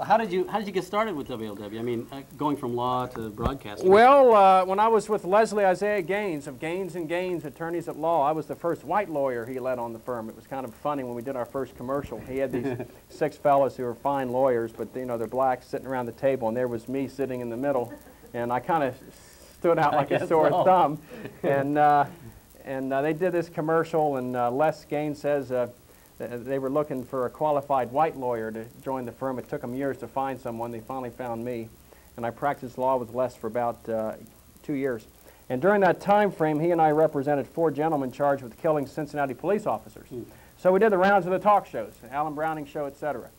How did you get started with WLW? I mean, going from law to broadcasting. Well, when I was with Leslie Isaiah Gaines of Gaines and Gaines Attorneys at Law, I was the first white lawyer he led on the firm. It was kind of funny when we did our first commercial. He had these 6 fellows who were fine lawyers, but you know they're black, sitting around the table, and there was me sitting in the middle, and I kind of stood out like a sore thumb. And they did this commercial, and Les Gaines says they were looking for a qualified white lawyer to join the firm. It took them years to find someone. They finally found me, and I practiced law with Les for about 2 years. And during that time frame, he and I represented 4 gentlemen charged with killing Cincinnati police officers. So we did the rounds of the talk shows, Alan Browning Show, etc.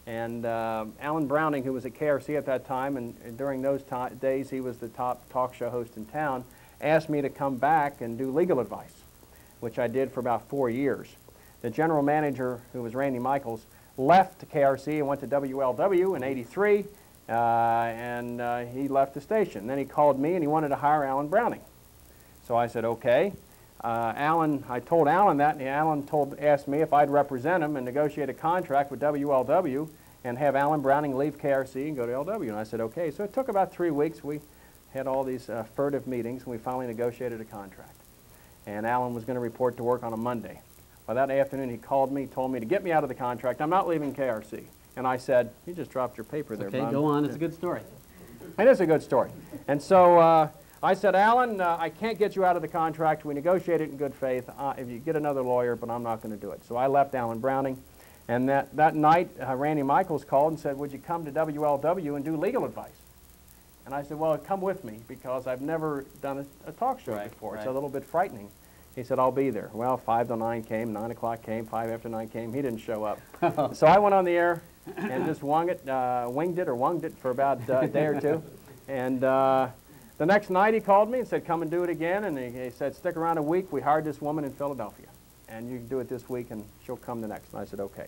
And Alan Browning, who was at KRC at that time, and during those days he was the top talk show host in town, asked me to come back and do legal advice, which I did for about 4 years. The general manager, who was Randy Michaels, left KRC and went to WLW in '83, and he left the station. Then he called me and he wanted to hire Alan Browning. So I said, okay. I told Alan that, and Alan asked me if I'd represent him and negotiate a contract with WLW and have Alan Browning leave KRC and go to LW. And I said, okay. So it took about 3 weeks. We had all these furtive meetings, and we finally negotiated a contract. And Alan was going to report to work on a Monday. By that afternoon, he called me, told me to get me out of the contract. I'm not leaving KRC. And I said, you just dropped your paper there, okay, Bob. Go on. It's a good story. It is a good story. And so I said, Alan, I can't get you out of the contract. We negotiated in good faith. If you get another lawyer, but I'm not going to do it. So I left Alan Browning. And that night, Randy Michaels called and said, would you come to WLW and do legal advice? And I said, well, come with me, because I've never done a talk show before. It's a little bit frightening. He said, I'll be there. Well, 5 to 9 came, 9 o'clock came, 5 after 9 came. He didn't show up. So I went on the air and just winged it for about a day or two. And the next night he called me and said, come and do it again. And he said, stick around a week. We hired this woman in Philadelphia, and you can do it this week, and she'll come the next. And I said, okay.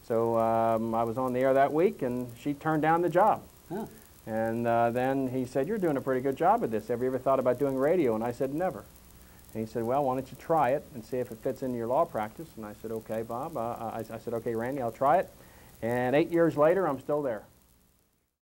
So I was on the air that week, and she turned down the job. Huh. And then he said, you're doing a pretty good job at this. Have you ever thought about doing radio? And I said, never. And he said, well, why don't you try it and see if it fits into your law practice? And I said, okay, Bob. I said, okay, Randy, I'll try it. And 8 years later, I'm still there.